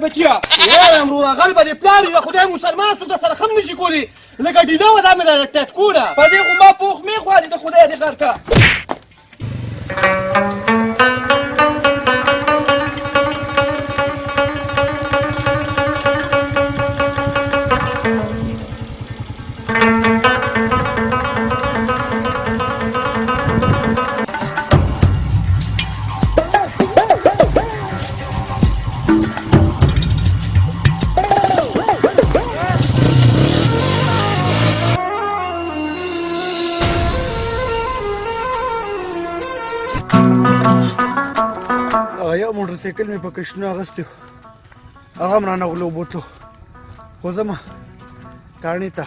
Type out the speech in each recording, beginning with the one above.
بچیا یا امرو غل به پلان د خدای مسلمان څو د سره خم نشي کولی لکه ډیدا و دا مې د ټټکوره په دې خو ما پوخ می خوالي د خدای دې غرته موټرسایکل مې په کشنو اغستی هغه هم رانه غلو بوتلو خو ځمه تاڼې ته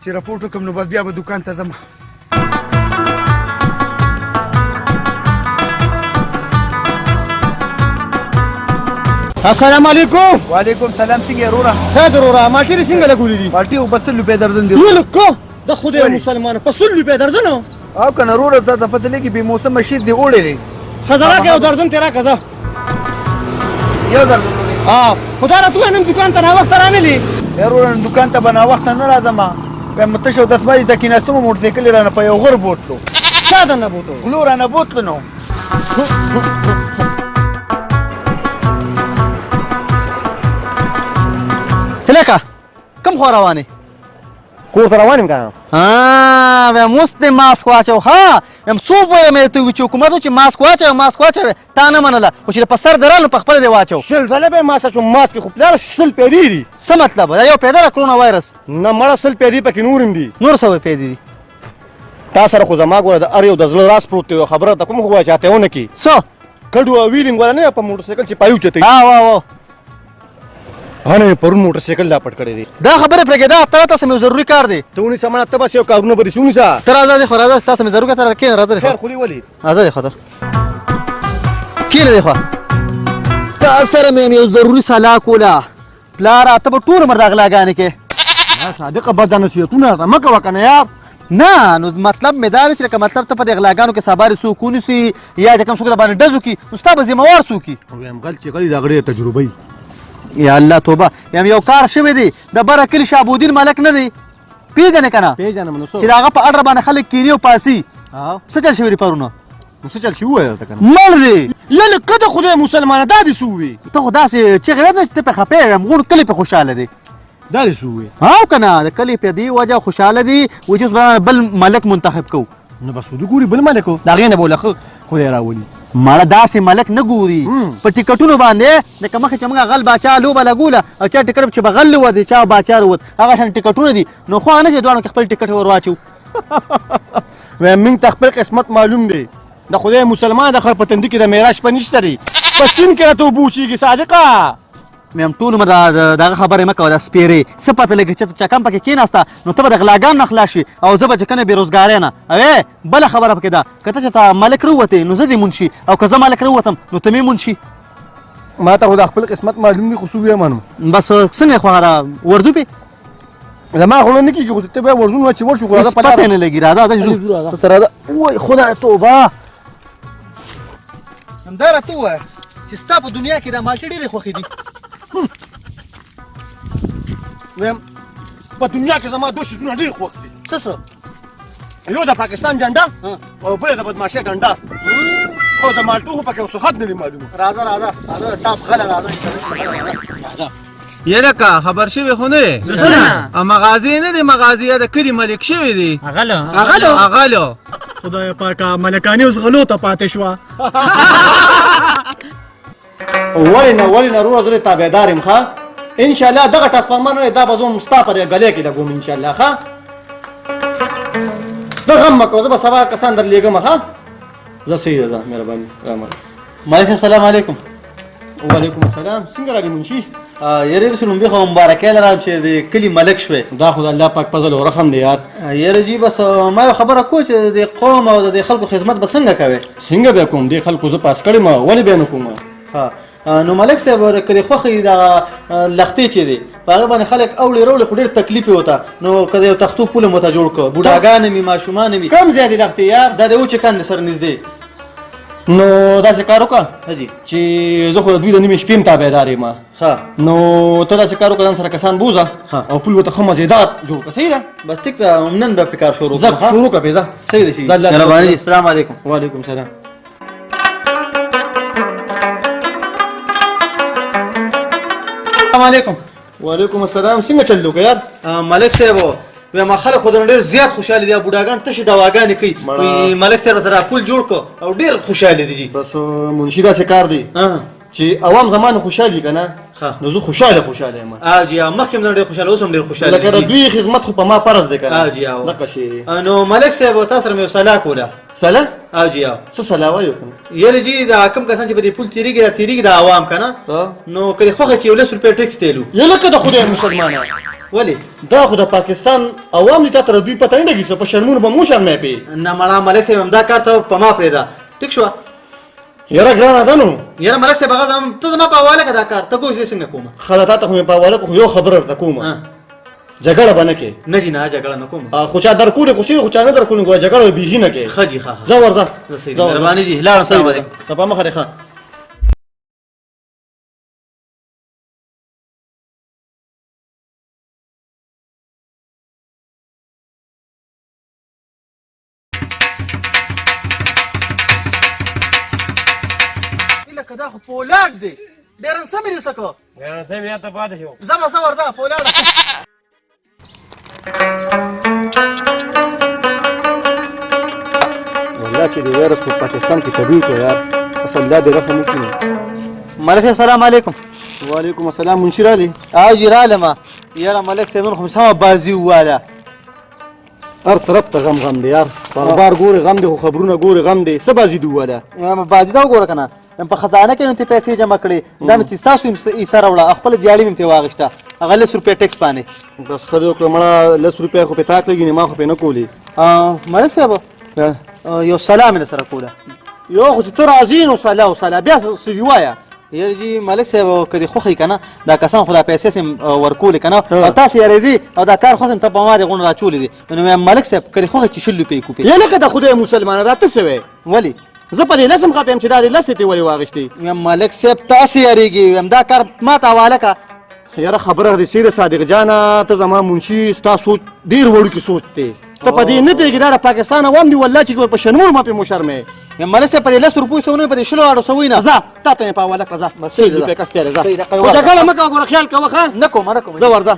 چې راپورټ وکړم نو بس بیا به دوکان ته ځمه السلام علیکم وعلیکم سلام څنګه یې وروره ښه ده وروره مالټې دې څنګه لګولې دي مالټې خو به 100 روپۍ درځن دي ولکو د خدای مسلمانه په 100 روپۍ درځن او که نه وروره درته پته لګي بې موسمه شي دې اوړی دی ښه زه راکړه یو درځن ترې راکړه زه یو درځن خو دا راته ووایه نن دوکان ته ناوخته رانلې یا وروره دوکان ته به ناوخته نه راځم بیا مې تش او 10 بجې ته کېناستم موټرسایکل یې رانه په یو غور بوتلو چا درنه بوتلو غلو رانه بوتلو نو هلکه کوم خوا روان یې کور ته روان یم که بیا مست دې ماسک واچو ها یم څو بویه مې ته وي چې حکومت و چې ماسک واچوې تا نه منله خو چې په سر درال نو په خپله دې واچو 100 ځله به یې ماسک اچوم ماسک خو پلاره 100 پیدې دي څه مطلب دا یو پیدا ده کرونا وایرس نه مړه 100 پیدې پکې نور هم دي نور څه پیدې دي تا سره خو زما ګوره د هر یو د زړه راز پروت دی خبره ته کوم خو وایه چې اته ونه کړي څه کډو او ویلینګ والا نه په موټرسایکل چې پایو چتوي وا هنه پرون موټرسایکل لا پټ کړی دی دا خبره پرېږده دا ته تاسو مې ضروري کار دی ته ونیسه مړه ته بس یو کارونه به دې ونیسه ته راځه خو راځه تاسو مې ضروري کار کښېنه راځه خیر خولي ولې راځه خو ته کښېنه دی خو تا سره مې یو ضروري سلا کوله پلاره ته به ټول عمر دا غلاګانې کې صادقه بد نصیحتونه مه کوه که نه یار نه نو مطلب مې دا دی چې لکه مطلب ته په دې غلاګانو کې سبارې څوک ونیسي یا د کوم څوک د باندې ډز وکړي نو ستا به ذمهوار څوک وي ویم غل چې غلي د هغې تجربه یا الله توبه یو کار شوی دی د بره کلي شابودین ملک نه دی پېژنې که نه پېژنم نو چې د هغه په اډر باندې خلک کیني او پاسي څه چل شوي دي پرونه نو څه چل شي ووایه درته که نه مړ دی لکه د خدای مسلمانه دا دې څه ووي ته خو داسې چغې نه چې ته پې خفه یم غوڼ کلي پې خوشحاله دی دا دې څه ووي او که نه د کلي په دې وجه خوشحاله دي و چې بل ملک منتخب کوو نو بس ودې ګوري بل ملک و د هغې نه به ولخه خدای راولي مړه داسې ملک نه ګوري په ټکټونو باندې لکه مخکې چې موږ غل باچا لوبه لګوله او چا ټکټ چې به غل ووت چا باچا روت هغه شان ټکټونه دي نو خو نه چې دواړو کې خپل ټکټ ور واچو وایم موږ ته خپل قسمت معلوم دی د خدای مسلمان د خر په تندي کې د معراج شپه نشته دی په سیند کې راته اوبه وچېږي صادقه مې هم ټول عمر دغه خبرې مه کوه دا سپېرې څه پته لګي چې چکم پکې کېناسته نو ته به د غلاګانو نه خلاص شي او زه به چې کنه بېروزګارۍ نه اوې بله خبره پکې ده که ته چې ته ملک راووتې نو زه دې منشي او که زه ملک راووتم نو ته مې منشي ما ته خو د خپل قسمت معلوم دی خو څه ویې منم بس څنګه خو هغه ورځو پې زما خوله نه کېږي خو ته بیا ورځون چې ورشو خو راځه پته نه لګي راځه ته راځه وای خدای توبه همدا راته ووایه چې ستا په دنیا کې دا مالټې ډېرې خوښې دي ویم په دنیا کې زما دوه شیزونه ډېر خوښ دي څه یو د پاکستان جنډه او بل د بدماشۍ ډنډه خو د مالټو خو پکې اوس خط نه دي معلومه راځه ټاپ غله راځه یلکه خبر شوی خو نه مغازی نه دی مغازیه د کلي ملک شوی دی اغلو خدای پاکه ملکانې اوس غلو ته پاتې شوه ولې نه وروره زه دې تابعدار یم ښه انشاءالله دغه ټرانسفارمر نه دا به زه ستا په دې ګلۍ کې لګوم انشاءالله ښه ته غم مه کوه زه به سبا کسان در لېږم ښه زه صحیح ده ځه مهرباني مالک السلام علیکم وعلیکم السلام څنګه راغلې منشي یاره بس لومبي خو مبارکۍ لرم چې د کلي ملک شوې دا خو د الله پاک فضل او رحم دی یار یاره جي بس ما یو خبره کوم چې د قوم او د خلکو خدمت به څنګه کوې څنګه به کوم دې خلکو زه پاس کړی ما ولې بیا نه کوم ها نو ملک صاحب د کلي خوښې دغه لښتې چې دی په هغې باندې خلک اوړې روړې خو ډېر تکلیف یې وته نو که د یو تختو پول هم ورته جوړ کړه بوډاګانې مې ماشومان مې کم ځای دی لښتې یار دا د اوچې کندې سره نږدې نو داسې کار وکړه حاجي چې زه خو د دوی د نیمې شپې هم تابعدار یم ها نو ته داسې کار وکړه ځان سره کسان بوځه او پول ورته ښه مزېدار جوړ کړه صحیح ده بس ټیک ده نن به پې کار شروع ځه کړو شروع کړه پې ځه صحیح ده شي ځه الله مهرباني جي السلام علیکم وعلیکم سلام السلام علیکم وعلیکم السلام څنګه چل وکړه یار ملک صاحب وی ما خلک خو درنه ډېر زیات خوشحاله دي بوډاګان تشې دواګانې کوي وی ملک صاحب سره پول جوړ کړو او ډېر خوشحاله دي جي بس منشي داسې کار دی چې عوام زمانه خوشحالي که نه نو زه خوشحاله یم جی مخکې هم ډېر خوشحاله اوس هم ډېر خوشحاله لکه د دوی خدمت خو په ما فرض دی که نه جی دغه شی نو ملک صاحب تا سره مې یو سلا کوله سله جی څه سلا وایو که نه یاره جي دا کوم کسان چې په دې پول تېرېږي را تېرېږي د عوام که نه نو که دې خوښه چې یو 10 روپۍ ټکس تیلو یا لکه د خدای مسلمانه ولې دا خو د پاکستان عوام دي تا ته دوی پته نه لګي څه په شرمونو به مو شرمې پې نه مړه ملک صاحب همدا کار ته په ما پرېږده ټیک شوه یاره ګرانه ده نو یاره ملک صاحب هغه ته زما په حواله که دا کار ته کوم څنګه کومه ښه ده تا ته خو مې په حواله خو یو خبره درته کومه جګړه به نه کې نه جي نه جګړه نه کوم خو چا درکولی خو خو چا نه درکولی ګوره جګړه به بیخي نه کې ښه جي ښه ځه ورځه مهرباني جي لاړم السلام علیکم ته په مخه دی ښه لکه دا خو پولاډ دی ډېر سمې دې څه کو ځه به زه ورځه پولاډ والله چې د وایرس په پاکستان کې طبیعي کړو یار اصل الله دې رحم وکړي ملک صاحب السلام علیکم وعلیکم السلام منشي رالی جي رالم یاره ملک صاحب نن خو مې سمه بازي وواله هر طرف ته غم غم دی یار په اخبار ګورې غم دی خو خبرونه ګورې غم دی څه بازي دی وواله بازي دا وګوره که نه په خزانه کې مې ته پیسې جمع کړې دا مې چې ستاسو ایسه راوړه خپله دیاړي مې ترې واخېسته هغه 10 روپۍ ټکس باندې بس ښه دې وکړه مړه 10 روپۍ خو پې تاک لګي نه ما خو پې نه کولې ملک صاحب یو سلا مې سره کوله یو خو چې ته راځې نو سلا او سلا بیا څه دي وایه یاره جي ملک صاحب که دې خوښ که نه دا کسان خو دا پیسې سم ورکولې که نه او تاسې یارېدې او دا کار خو ته په ما دې غونډ راچولې دي نو ملک صاحب که دې خوښ چې 10 روپۍ کوپې یا لکه د خدای مسلمانه دا ته څه وایې ولې زه په دې لسم خفه یم چې دا دې لسې تې ولې واغېستې ملک صاحب تاسې یارېږي همدا کار ما ته حواله که یاره خبره دې سیده صادق جانه ته زما منشي ستا سوچ ډېر وړوکي سوچ دی ته په دې نه پوهېږې دا د پاکستان عوام دي والله چې په شرمونو ما پې مو شرمې ملک صاحب په دې 10 روپۍ سوی نه په دې 10 اړو سوی نه ځه تا ته مې په حواله کړه ځه 100 روپۍ کس تیارې ځه خو جګړه مه کوه ګوره خیال کوه ښه نه کوم نه کوم ځه ورځه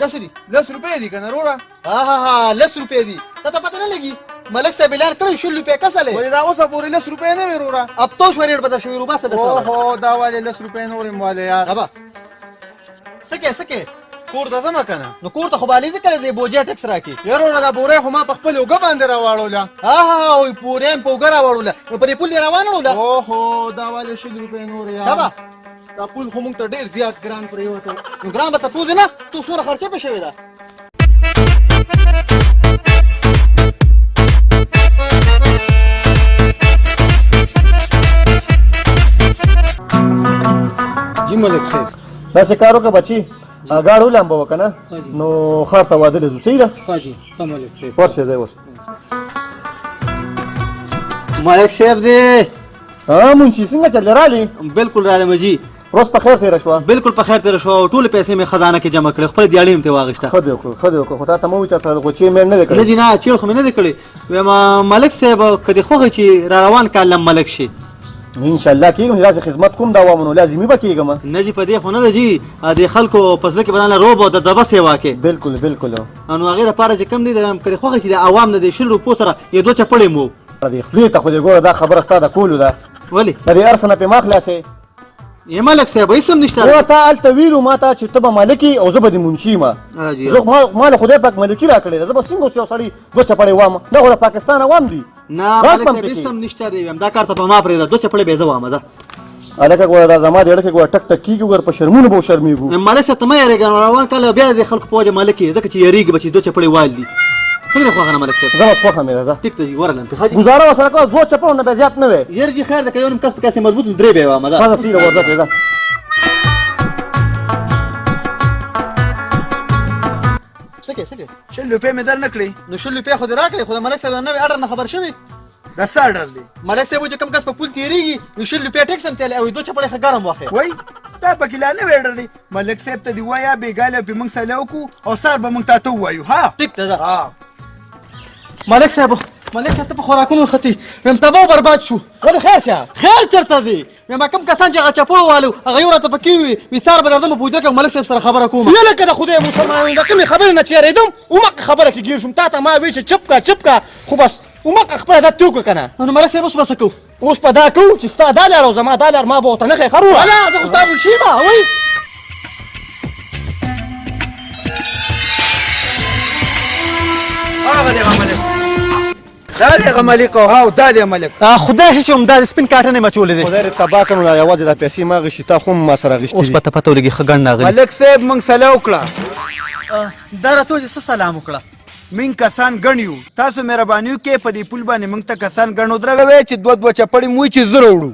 داسې دي 10 روپۍ دي که نه وروره 10 روپۍ دي تا ته پته نه لګي ملک صاحب اعلان کړی 10 روپۍ کسلې ولې دا اوسه پورې 10 روپۍ نه وې وروره اب تو شوه ریټ بدل شوي روباسه د اوهو دا ولې 10 روپۍ نورې م والې یار ابا سکه کور ته ځمه که نه نو کور ته خو بالیزه کړی دی بوجیا ټکس راکړي یاره وروره دا بورۍ خو ما په خپل اوږه باندې راواړوله وایي پورې هم په اوږه راوړوله نو په دې پول یې روانه وړوله اوهو دا ولې 100 روپۍ نورې یار دا پول خو موږ ته ډېر زیات ګران پرېوته نو ګران به تپوس نه تو څومره خرچه پې شوې ده جی ملک صاحب داسې کار وکړه بچي ګاډ ولامبه وکړه نه نو ښار ته واده لځو صحیح ده ښه جي ښه ملک صاحب ورشه ځای ورشه ملک صاحب دی منشي څنګه چل رالي بالکل رالم جي روز په خیر تېره شوه بالکل په خیر تېره شوه ټولې پیسې مې خزانه کې جمع کړې خپله دیاړي مې ترې واخېسته ښه دې وکړو خو تا ته مه وایي چې سره خو چیر مې نه دی کړی نه جي نه چیړ خو مې نه دی کړی وایم ملک صاحب که دې خوښه چې را روان کال ملک شي انشاءالله کېږم چې داسې خدمت کوم د عوامو لازمي به کېږم نه جي په دې خو نه ده جي د خلکو په زړه کې به دنله روب او د دبه سیوا کې بالکل نو هغې دپاره چې کوم دی که دې خوښه چې د عوام نه د 100 روپو سره یو دوه چپړې مو دې خولې ته خو دې ګوره دا خبره ستا د کولو ده ولې د دې هر څه نه پې ما خلاصې یې ملک صاحب هېڅ هم نشته تا هلته ویلو ما ته چې ته به مالک یې او زه به دې منشي یم ما له خدای پاک ملکي را کړې ده زه به څنګه اوس یو سړي دوه چپړې وایم دا خو د پاکستان عوام دي نه ملک صاحب هېڅ هم نشته دی وایم دا کار ته په ما پرېږده دوه چپړې به یې زه وایم ده هلکه ګوره دا زما د اړه کې ګوره ټک ټک کېږي ګوره په شرمونو به وشرمېږو ملک صاحب ته مه یارېږه روان کال بیا د خلکو په وجه مالک یې ځکه چې یارېږي به چې دوه چپړې وال دي څنګه دې خوښه نه ملک صاحب زه بس خوښه مې ده ځه ټیک ته جي ورغلم پې ښه جي ګزاره ورسره کوه دوه چپړو نه به زیات نه وی یار جي خیر ده که یو نیم کس په کاسې مضبوط نو 3 به یې وایم ده ښه ده سیده ورځه پرې ځه شل روپۍ مې در نه کړې نو 100 روپۍ خو دې راکړې خو د ملک صاحب نوې اډر نه خبر شوې دا څه اډر دی ملک صاحب چې کوم کس په پول تېرېږي نو 100 روپۍ ټیکس هم تیلی او 2 چپړې ښه ګرم واخې وای دا پکې لا نوی اډر دی ملک صاحب ته دې ووایه بېګاله پې موږ سله وکړو او سهار به موږ تا ته ووایو ها ټیک ده ها ملک صاحب ته په خوراکونو ختي ویم تباه برباد شو ولې خیر شه خیر چېرته دی ویم کوم کسان چې هغه چپړو والو هغه یو راته پکې وي سهار به درځم په حجره کې ملک صاحب سره خبره کوم نه لکه د خدای مسلمان د کومې خبرې نه چېرېدم ومقه خبره کې ګیر شوم تا ته ما وی چې چپ کا خو بس ومقه خپله دا توکه که نه نو ملک صاحب اوس به څه کوو اوس په دا کوو چې ستا دا لار او زما دا لار ما به ورته نښې خروه زه خو ستا منشي یم وایي هغه دی هغه ملک دا دی هغه ملک او دا دی ملک خدای شي چې همدا د سپین کاټن یې مچولی دی خدای دې تباه کړم لا یوازې دا پیسې ما غشي تا خو هم ما سره غشتي اوس دي. به ته پته ولګي ښه ګڼ ناغلي ملک صاحب موږ سله وکړه دا راته وایي چې څه سلام وکړه موږ کسان ګڼ یو تاسو مهرباني وکړئ په دې پول باندې موږ ته کسان ګڼ ودروي چې دوه چپړې مو وي چې زه راوړو